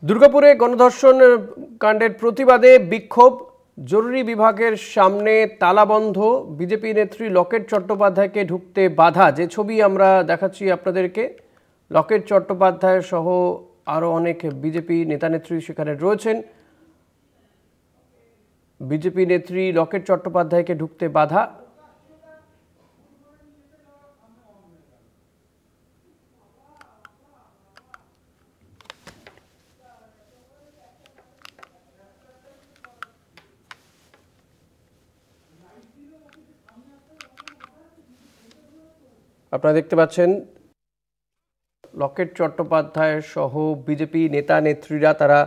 দুর্গাপুরে গণধর্ষণ কাণ্ডের প্রতিবাদে বিক্ষোভ, জরুরি বিভাগের সামনে তালাবন্ধ, বিজেপি নেত্রী লকেট চট্টোপাধ্যায়কে ঢুকতে বাধা। যে ছবি আমরা দেখাচ্ছি আপনাদেরকে, লকেট চট্টোপাধ্যায় সহ আরও অনেক বিজেপি নেতানেত্রী সেখানে রয়েছেন। বিজেপি নেত্রী লকেট চট্টোপাধ্যায়কে ঢুকতে বাধা। আপনারা দেখতে পাচ্ছেন লকেট চট্টোপাধ্যায় সহ বিজেপি নেতা নেত্রীরা তারা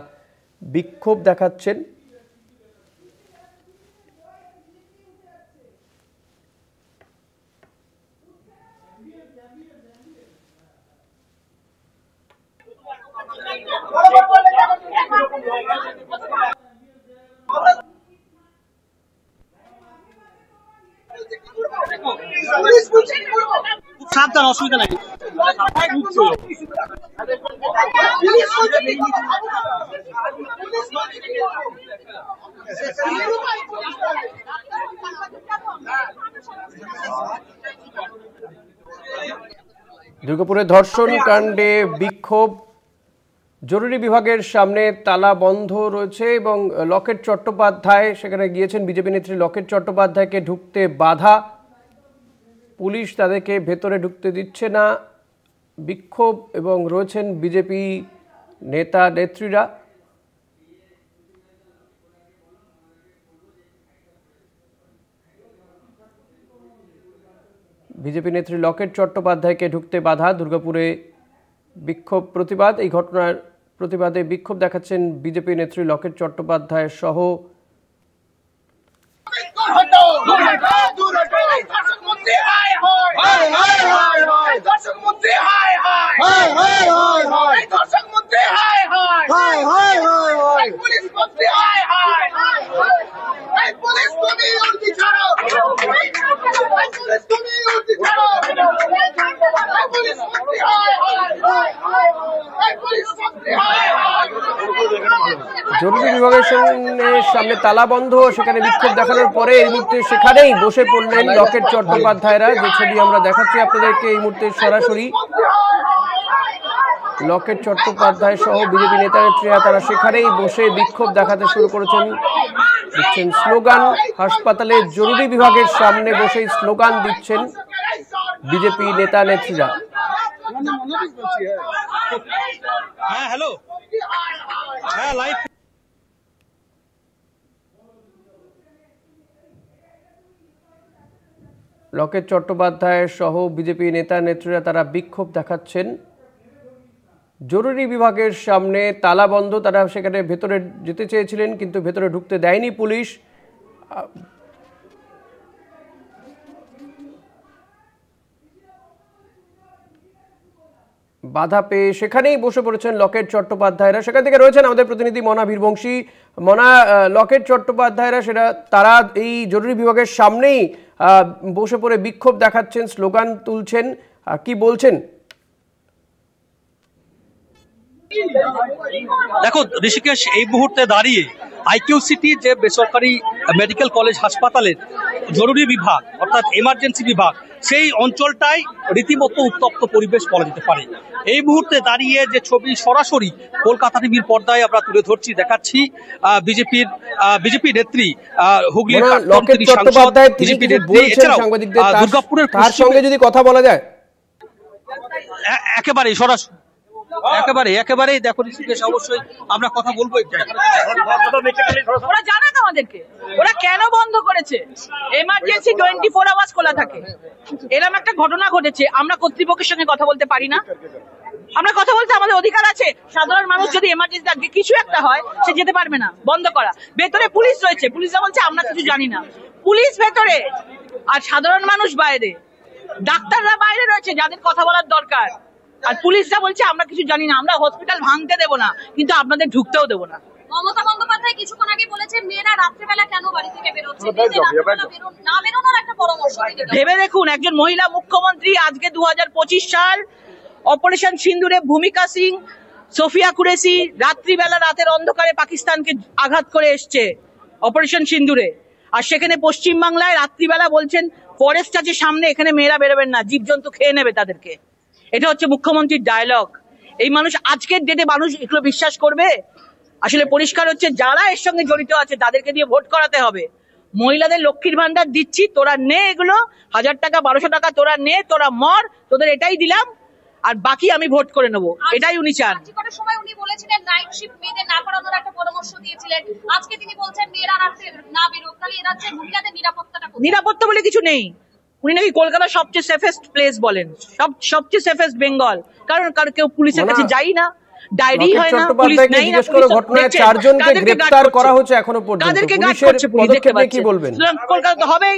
বিক্ষোভ দেখাচ্ছেন। সাবধান, অসুবিধা নাই। দুর্গাপুরে ধর্ষণ কাণ্ডে বিক্ষোভ, জরুরি বিভাগের সামনে তালা বন্ধ রয়েছে এবং লকেট চট্টোপাধ্যায় সেখানে গিয়েছেন। বিজেপি নেত্রী লকেট চট্টোপাধ্যায়কে ঢুকতে বাধা, পুলিশ তাদেরকে ভেতরে ঢুকতে দিচ্ছে না। বিক্ষোভ এবং রয়েছেন বিজেপি নেতা নেত্রীরা। বিজেপি নেত্রী লকেট চট্টোপাধ্যায়কে ঢুকতে বাধা, দুর্গাপুরে বিক্ষোভ প্রতিবাদ। এই ঘটনার প্রতিবাদে বিক্ষোভ দেখাচ্ছেন বিজেপি নেত্রী লকেট চট্টোপাধ্যায় সহ জরুরি বিভাগের সামনে তালাবন্ধ, সেখানে বিক্ষোভ দেখানোর পরে এই মুহূর্তে সেখানেই বসে পড়লেন লকেট চট্টোপাধ্যায়রা। যে ছবি আমরা দেখাচ্ছি আপনাদেরকে এই মুহূর্তে সরাসরি, লকেট চট্টোপাধ্যায় সহ বিজেপি নেতা নেত্রীরা তারা সেখানেই বসে বিক্ষোভ দেখাতে শুরু করেছেন, দিচ্ছেন স্লোগান। হাসপাতালের জরুরি বিভাগের সামনে বসেই স্লোগান দিচ্ছেন বিজেপি নেতা নেত্রীরা। লকেট চট্টোপাধ্যায় সহ বিজেপি নেতা নেত্রীরা তারা বিক্ষোভ দেখাচ্ছেন। জরুরি বিভাগের সামনে তালাবন্ধ, তারা সেখানে ভেতরে যেতে চেয়েছিলেন কিন্তু ভেতরে ঢুকতে দেয়নি পুলিশ। বাধা পেয়ে সেখানেই বসে পড়েছেন লকেট চট্টোপাধ্যায়রা। সেখান থেকে রয়েছেন আমাদের প্রতিনিধি মনা বীরবংশী। মনা, লকেট চট্টোপাধ্যায়রা তারা এই জরুরি বিভাগের সামনেই বসে পড়ে বিক্ষোভ দেখাচ্ছেন, স্লোগান তুলছেন, কি বলছেন? দেখো ঋষিকেশ, এই মুহূর্তে দাঁড়িয়ে আইকিউসিটি যে বেসরকারি মেডিকেল কলেজ হাসপাতালের জরুরি বিভাগ অর্থাৎ এমার্জেন্সি বিভাগ, সেই অঞ্চলটাই রীতিমতো উত্তপ্ত পরিবেশ বলা যেতে পারে। এই মুহূর্তে দাঁড়িয়ে যে ছবি সরাসরি কলকাতা টিভির পর্দায় আমরা তুলে ধরছি, দেখাচ্ছি বিজেপি নেত্রী হুগলির দুর্গাপুরের সঙ্গে যদি কথা বলা যায় একেবারেই সরাসরি একেবারেই দেখো ঋষিকেশ, অবশ্যই আমরা কথা বলবো। ওরা জানে না আমাদেরকে ওরা কেন বন্ধ করেছে। এমার্জেন্সি 24 আওয়ার্স খোলা থাকে। এরকম একটা ঘটনা ঘটেছে, আমরা কর্তৃপক্ষের সঙ্গে কথা বলতে পারি না? আমরা কথা বলতে আমাদের অধিকার আছে। সাধারণ মানুষ যদি এমার্জেন্সি লাগে কিছু একটা হয়, সে যেতে পারবে না, বন্ধ করা। ভেতরে পুলিশ রয়েছে, পুলিশরা বলছে আমরা কিছু জানি না। পুলিশ ভেতরে আর সাধারণ মানুষ বাইরে, ডাক্তাররা বাইরে রয়েছে যাদের কথা বলার দরকার, আর পুলিশরা বলছে আমরা কিছু জানি না, আমরা হসপিটাল ভাঙতে দেবো না, কিন্তু আপনাদের ঢুকতেও দেবো না। মমতা বন্দ্যোপাধ্যায় কিছুক্ষণ আগে বলেছেন মেয়েরা রাত্রেবেলা কেন বাড়ি থেকে বেরোচ্ছে, না বেরোনোর একটা পরামর্শ দিতে। ভেবে দেখুন, একজন মহিলা মুখ্যমন্ত্রী, আজকে 2025 সাল, অপারেশন সিন্দুরে ভূমিকা সিং সোফিয়া কুরেশি রাত্রিবেলা রাতের অন্ধকারে পাকিস্তানকে আঘাত করে এসছে অপারেশন সিন্দুরে, আর সেখানে পশ্চিমবাংলায় রাত্রিবেলা বলছেন ফরেস্ট আছে সামনে, এখানে মেয়েরা বেরোবেন না, জীবজন্তু খেয়ে নেবে তাদেরকে। এটা হচ্ছে মুখ্যমন্ত্রীর ডায়লগ। এই মানুষ আজকের ডেটে মানুষ এগুলো বিশ্বাস করবে? আসলে পরিষ্কার হচ্ছে যারা এর সঙ্গে জড়িত আছে তাদেরকে দিয়ে ভোট করাতে হবে। মহিলাদের লক্ষ্মীর ভান্ডার দিচ্ছি, তোরা নে, এগুলো 1000 টাকা 1200 টাকা তোরা নে, তোরা মর, তোদের এটাই দিলাম, আর বাকি আমি ভোট করে নেবো, এটাই উনি চান। সময় উনি বলেছিলেন নাইট শিফট মেয়েদের না করানোর একটা পরামর্শ দিয়েছিলেন, আজকে তিনি বলছেন মেয়েরা রাত্রে না বেরোক, তাহলে এ রাজ্যের মহিলাদের নিরাপত্তাটা কোথায়? নিরাপত্তা বলে কিছু নেই। উনি নাকি কলকাতার সবচেয়ে সেফেস্ট প্লেস বলেন, সবচেয়ে সেফেস্ট বেঙ্গল, কারণ কেউ পুলিশের কাছে যাই না, ডায়েরি হয় না, পুলিশ নাই না। ঘটনায় 4 জনকে গ্রেফতার করা হচ্ছে এখনো পর্যন্ত, তাদেরকে গার্ড করছে পুলিশ, দেখতে পাচ্ছেন কি বলবেন? কলকাতা তো হবেই,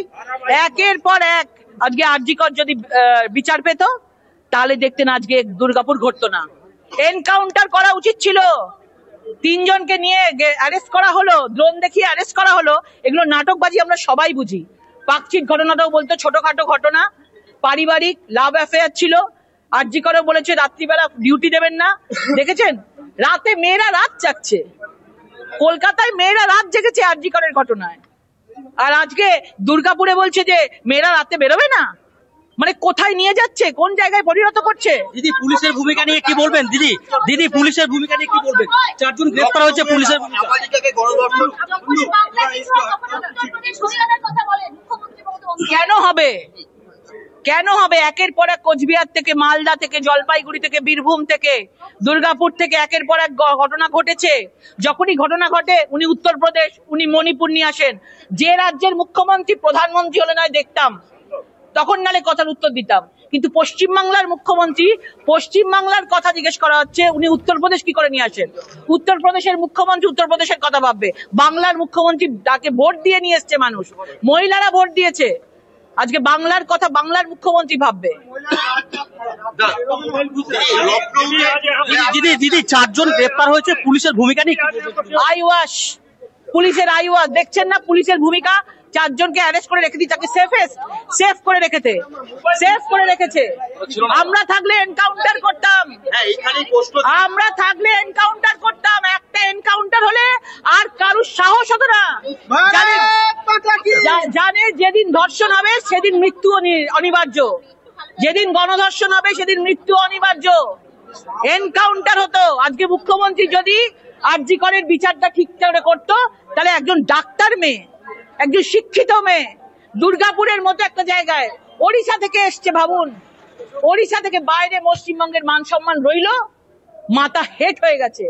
একের পর এক। আজকে আরজিকর যদি বিচার পেত তাহলে দেখতেন আজকে দুর্গাপুর ঘটতো না। এনকাউন্টার করা উচিত ছিল। 3 জনকে নিয়ে অ্যারেস্ট করা হলো, ড্রোন দেখিয়ে অ্যারেস্ট করা হলো, এগুলো নাটকবাজি আমরা সবাই বুঝি। পাকচিট ঘটনাটাও বলতো ছোটখাটো ঘটনা, পারিবারিক লাভ অ্যাফেয়ার ছিল। আরজি করে বলেছে রাত্রিবেলা ডিউটি দেবেন না, দেখেছেন রাতে মেয়েরা রাত জাগছে, কলকাতায় মেয়েরা রাত জেগেছে আরজি করের ঘটনায়, আর আজকে দুর্গাপুরে বলছে যে মেয়েরা রাতে বেরোবে না। মানে কোথায় নিয়ে যাচ্ছে, কোন জায়গায় পরিণত করছে? দিদি পুলিশের ভূমিকা নিয়ে কি বলবেন? দিদি পুলিশের ভূমিকা নিয়ে কি বলবেন? 4 জন গ্রেফতার হয়েছে, পুলিশের কেন হবে? কেন হবে? একের পর এক কোচবিহার থেকে, মালদা থেকে, জলপাইগুড়ি থেকে, বীরভূম থেকে, দুর্গাপুর থেকে একের পর এক ঘটনা ঘটেছে। যখনই ঘটনা ঘটে উনি উত্তরপ্রদেশ, উনি মণিপুর নিয়ে আসেন। যে রাজ্যের মুখ্যমন্ত্রী প্রধানমন্ত্রী হলে নয় দেখতাম, তখন নালে কথার উত্তর দিতাম, কিন্তু পশ্চিমবাংলার মুখ্যমন্ত্রী, পশ্চিমবাংলার কথা জিজ্ঞেস করা হচ্ছে, উনি উত্তরপ্রদেশ কি করে নিয়ে আসেন? উত্তরপ্রদেশের মুখ্যমন্ত্রী উত্তরপ্রদেশের কথা ভাববে, বাংলার মুখ্যমন্ত্রী তাকে ভোট দিয়ে নিয়ে এসছে মানুষ, মহিলারা ভোট দিয়েছে, আজকে বাংলার কথা বাংলার মুখ্যমন্ত্রী ভাববে। দিদি 4 জন গ্রেফতার হয়েছে, পুলিশের ভূমিকা নিয়ে আইওয়াশ, পুলিশের আইওয়াশ দেখছেন না? পুলিশের ভূমিকা, 4 জনকে অ্যারেস্ট করে রেখে দিচ্ছে, তাকে সেফ করে রেখেছে। আমরা থাকলে এনকাউন্টার করতাম, একটা এনকাউন্টার হলে আর কারুর সাহস হতো না। জানে যেদিন ধর্ষণ হবে সেদিন মৃত্যু অনিবার্য, যেদিন গণধর্ষণ হবে সেদিন মৃত্যু অনিবার্য। এনকাউন্টার হতো। আজকে মুখ্যমন্ত্রী যদি আরজি করের বিচারটা ঠিক করে করতো, তাহলে একজন ডাক্তার মেয়ে, একজন শিক্ষিত মেয়ে, দুর্গাপুরের মতো একটা জায়গায়, ওড়িশা থেকে এসছে, ভাবুন ওড়িশা থেকে, বাইরে পশ্চিমবঙ্গের মান সম্মান রইল, মাথা হেট হয়ে গেছে।